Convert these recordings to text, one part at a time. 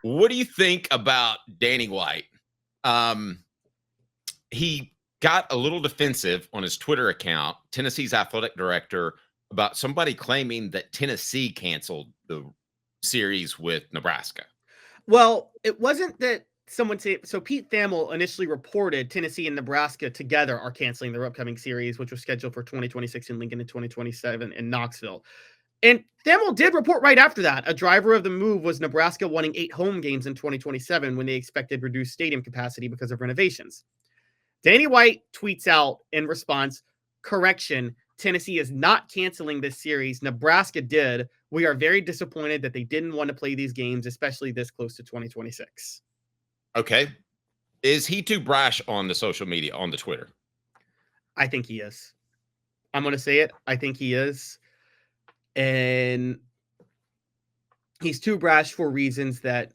What do you think about Danny White? Um, he got a little defensive on his Twitter account, Tennessee's athletic director, about somebody claiming that Tennessee canceled the series with Nebraska. Well, it wasn't that someone said so. Pete Thamel initially reported Tennessee and Nebraska together are canceling their upcoming series, which was scheduled for 2026 in Lincoln and 2027 in Knoxville. And Thamel did report right after that. A driver of the move was Nebraska wanting 8 home games in 2027 when they expected reduced stadium capacity because of renovations. Danny White tweets out in response, correction, Tennessee is not canceling this series. Nebraska did. We are very disappointed that they didn't want to play these games, especially this close to 2026. Okay. Is he too brash on the social media, on the Twitter? I think he is. I'm going to say it. I think he is. And he's too brash for reasons that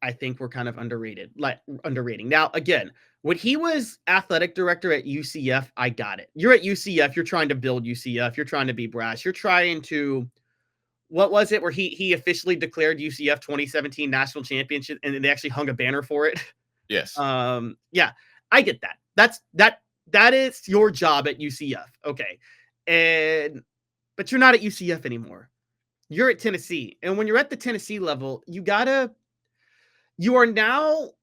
I think were kind of underrating. Now, again, when he was athletic director at UCF, I got it. You're at UCF, you're trying to build UCF, you're trying to be brash, you're trying to, what was it where he officially declared UCF 2017 national championship and they actually hung a banner for it? Yes. Yeah, I get that. That is your job at UCF. Okay. But you're not at UCF anymore. You're at Tennessee. And when you're at the Tennessee level, you're no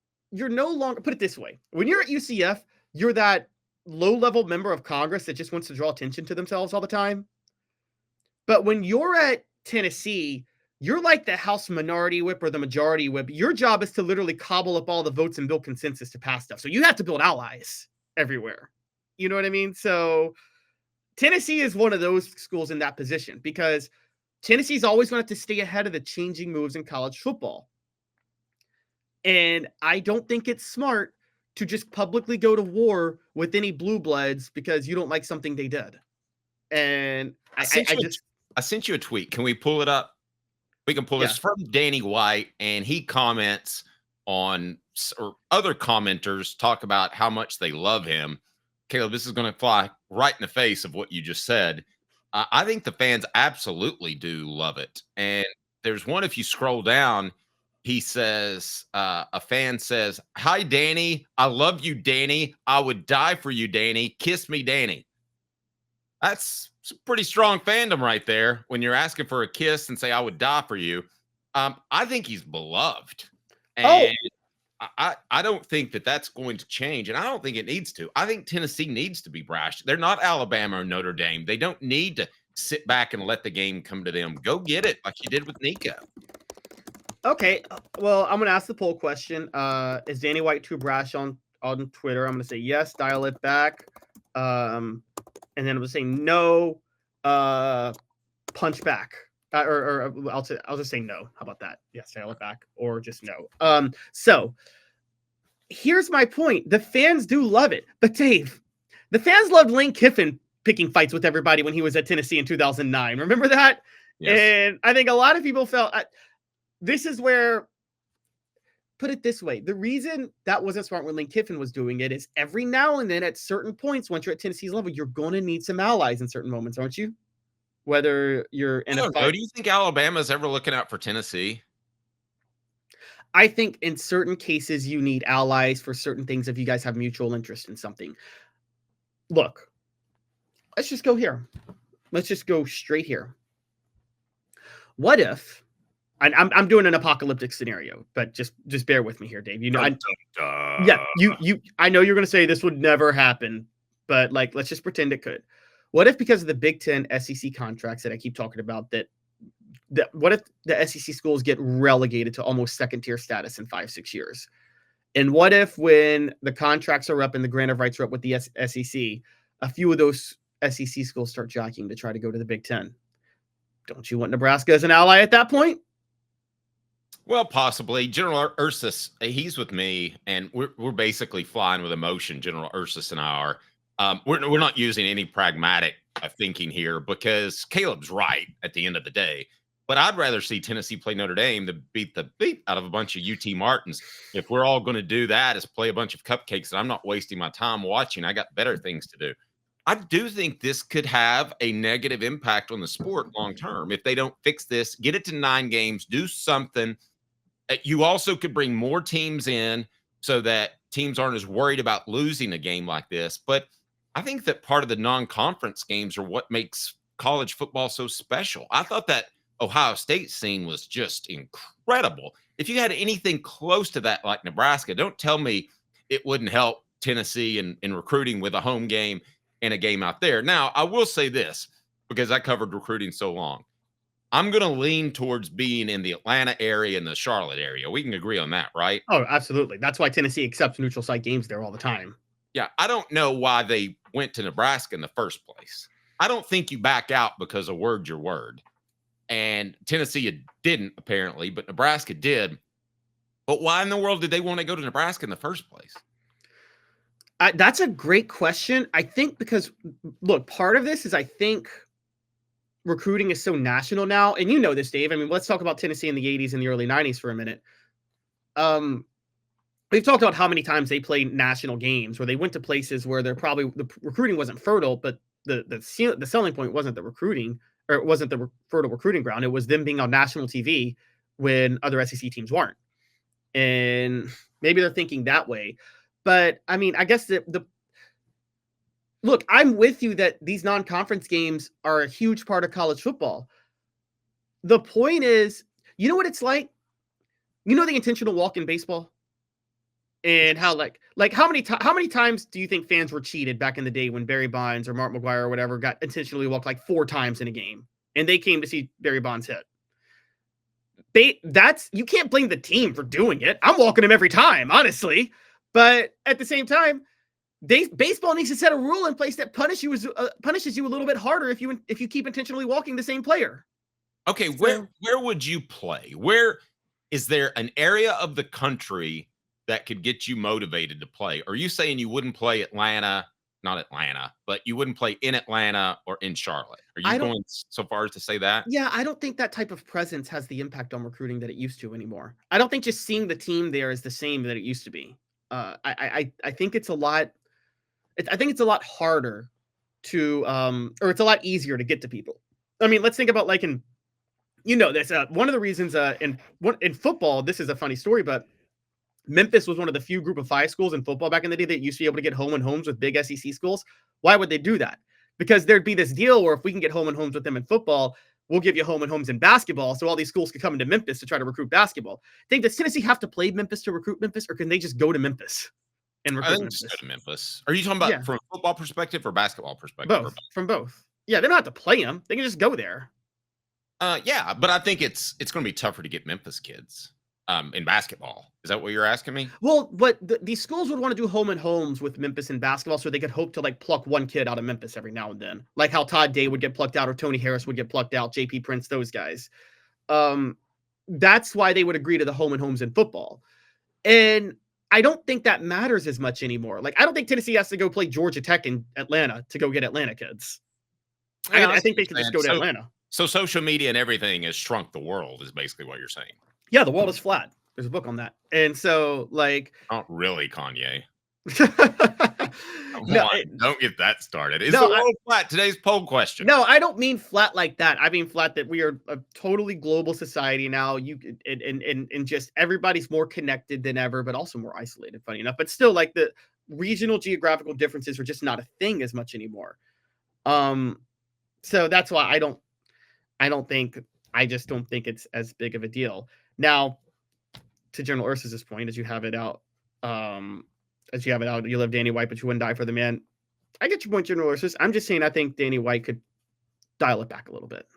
longer, put it this way. When you're at UCF, you're that low-level member of Congress that just wants to draw attention to themselves all the time. But when you're at Tennessee, you're like the House minority whip or the majority whip. Your job is to literally cobble up all the votes and build consensus to pass stuff. So you have to build allies everywhere. You know what I mean? So Tennessee is one of those schools in that position because Tennessee's always going to have to stay ahead of the changing moves in college football. And I don't think it's smart to just publicly go to war with any blue bloods because you don't like something they did. And I sent you a tweet. Can we pull it up? We can pull this from Danny White, and he comments on, or other commenters talk about how much they love him. Caleb, this is going to fly right in the face of what you just said. I think the fans absolutely do love it. And there's one, if you scroll down, he says, a fan says, "Hi, Danny. I love you, Danny. I would die for you, Danny. Kiss me, Danny." That's a pretty strong fandom right there when you're asking for a kiss and say, "I would die for you." I think he's beloved. And I don't think that that's going to change. And I don't think it needs to. I think Tennessee needs to be brash. They're not Alabama or Notre Dame. They don't need to sit back and let the game come to them. Go get it like you did with Nico. Okay, well, I'm going to ask the poll question. Is Danny White too brash on Twitter? I'm going to say yes, dial it back. And then I'm going to say no, punch back. Or I'll just say no. How about that? Yes, dial it back, or just no. So here's my point. The fans do love it. But Dave, the fans loved Lane Kiffin picking fights with everybody when he was at Tennessee in 2009. Remember that? Yes. And I think a lot of people felt... this is where, put it this way, the reason that wasn't smart when Lane Kiffin was doing it is every now and then at certain points, once you're at Tennessee's level, you're going to need some allies in certain moments, aren't you? Whether you're in a fight. Do you think Alabama's ever looking out for Tennessee? I think in certain cases you need allies for certain things if you guys have mutual interest in something. Look, let's just go here. Let's just go straight here. What if... I'm doing an apocalyptic scenario, but just bear with me here, Dave. You know, I know you're going to say this would never happen, but like, let's just pretend it could. What if, because of the Big Ten SEC contracts that I keep talking about, that what if the SEC schools get relegated to almost second tier status in 5-6 years? And what if when the contracts are up and the grant of rights are up with the SEC, a few of those SEC schools start jockeying to try to go to the Big Ten? Don't you want Nebraska as an ally at that point? Well, possibly. General Ursus, he's with me, and we're basically flying with emotion. General Ursus and I are. We're not using any pragmatic thinking here because Caleb's right at the end of the day. But I'd rather see Tennessee play Notre Dame than beat the beat out of a bunch of UT Martins. If we're all going to do that, is play a bunch of cupcakes that I'm not wasting my time watching. I got better things to do. I do think this could have a negative impact on the sport long term if they don't fix this. Get it to 9 games, do something. You also could bring more teams in so that teams aren't as worried about losing a game like this. But I think that part of the non-conference games are what makes college football so special. I thought that Ohio State scene was just incredible. If you had anything close to that, like Nebraska, don't tell me it wouldn't help Tennessee in recruiting with a home game and a game out there. Now, I will say this because I covered recruiting so long. I'm going to lean towards being in the Atlanta area and the Charlotte area. We can agree on that, right? Oh, absolutely. That's why Tennessee accepts neutral site games there all the time. Yeah, I don't know why they went to Nebraska in the first place. I don't think you back out because a word's your word. And Tennessee didn't, apparently, but Nebraska did. But why in the world did they want to go to Nebraska in the first place? That's a great question. I think because, look, part of this is I think recruiting is so national now. And you know this, Dave. I mean, let's talk about Tennessee in the 80s and the early 90s for a minute. We've talked about how many times they played national games where they went to places where they're probably the recruiting wasn't fertile, but the selling point wasn't the recruiting, or it wasn't the fertile recruiting ground. It was them being on national TV when other SEC teams weren't. And maybe they're thinking that way. But I mean, I guess look, I'm with you that these non-conference games are a huge part of college football. The point is, you know what it's like? You know the intentional walk in baseball? And how like how many times do you think fans were cheated back in the day when Barry Bonds or Mark McGwire or whatever got intentionally walked like 4 times in a game and they came to see Barry Bonds hit? You can't blame the team for doing it. I'm walking him every time, honestly. But at the same time, baseball needs to set a rule in place that punishes you a little bit harder if you keep intentionally walking the same player. Okay, where would you play? Where is there an area of the country that could get you motivated to play? Are you saying you wouldn't play not Atlanta, but you wouldn't play in Atlanta or in Charlotte? Are you going so far as to say that? Yeah, I don't think that type of presence has the impact on recruiting that it used to anymore. I don't think just seeing the team there is the same that it used to be. I think it's a lot. I think it's a lot harder to, or it's a lot easier to get to people. I mean, let's think about like this. One of the reasons in football, this is a funny story, but Memphis was one of the few group of 5 schools in football back in the day that used to be able to get home and homes with big SEC schools. Why would they do that? Because there'd be this deal where if we can get home and homes with them in football, we'll give you home and homes in basketball. So all these schools could come into Memphis to try to recruit basketball. Does Tennessee have to play Memphis to recruit Memphis, or can they just go to Memphis and recruit Memphis? Just go to Memphis. Are you talking about from a football perspective or basketball perspective? Both. From both. Yeah, they don't have to play them. They can just go there. Yeah, but I think it's going to be tougher to get Memphis kids in basketball. Is that what you're asking me? Well, but these schools would want to do home and homes with Memphis in basketball so they could hope to like pluck one kid out of Memphis every now and then. Like how Todd Day would get plucked out or Tony Harris would get plucked out, JP Prince, those guys. That's why they would agree to the home and homes in football. And I don't think that matters as much anymore. Like, I don't think Tennessee has to go play Georgia Tech in Atlanta to go get Atlanta kids. Yeah, I think they can just go to Atlanta. So social media and everything has shrunk the world is basically what you're saying. Yeah, the world is flat. There's a book on that. And so, like... Not really, Kanye. No, don't get that started. Is the world flat? Today's poll question. No, I don't mean flat like that. I mean flat that we are a totally global society now. And just everybody's more connected than ever, but also more isolated, funny enough. But still, like, the regional geographical differences are just not a thing as much anymore. So that's why I just don't think it's as big of a deal. Now, to General Ursus's point, as you have it out, you love Danny White, but you wouldn't die for the man. I get your point, General Ursus. I'm just saying I think Danny White could dial it back a little bit.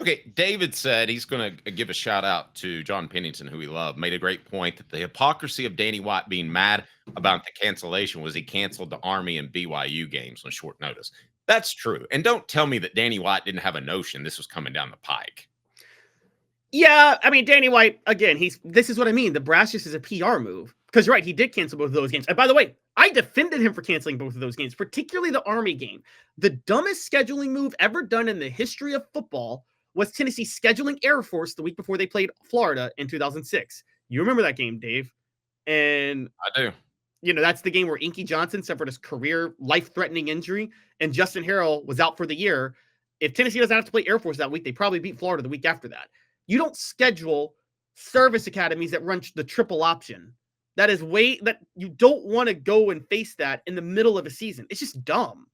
Okay, David said he's going to give a shout out to John Pennington, who we love, made a great point that the hypocrisy of Danny White being mad about the cancellation was he canceled the Army and BYU games on short notice. That's true. And don't tell me that Danny White didn't have a notion this was coming down the pike. Yeah, I mean, Danny White, again, this is what I mean. The brashness is a PR move. Because you're right, he did cancel both of those games. And by the way, I defended him for canceling both of those games, particularly the Army game. The dumbest scheduling move ever done in the history of football was Tennessee scheduling Air Force the week before they played Florida in 2006. You remember that game, Dave? And I do. You know, that's the game where Inky Johnson suffered his career life-threatening injury, and Justin Harrell was out for the year. If Tennessee doesn't have to play Air Force that week, they probably beat Florida the week after that. You don't schedule service academies that run the triple option. That is that you don't want to go and face that in the middle of a season. It's just dumb.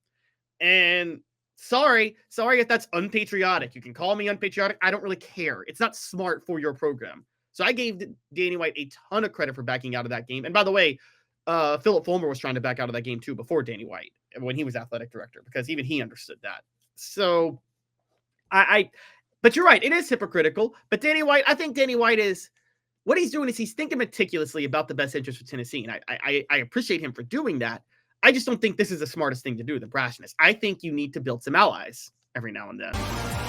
And sorry if that's unpatriotic. You can call me unpatriotic. I don't really care. It's not smart for your program. So I gave Danny White a ton of credit for backing out of that game. And by the way, Philip Fulmer was trying to back out of that game too before Danny White when he was athletic director, because even he understood that. So but you're right. It is hypocritical. But Danny White, I think Danny White is, what he's doing is he's thinking meticulously about the best interest for Tennessee. And I appreciate him for doing that. I just don't think this is the smartest thing to do, the brashness. I think you need to build some allies every now and then.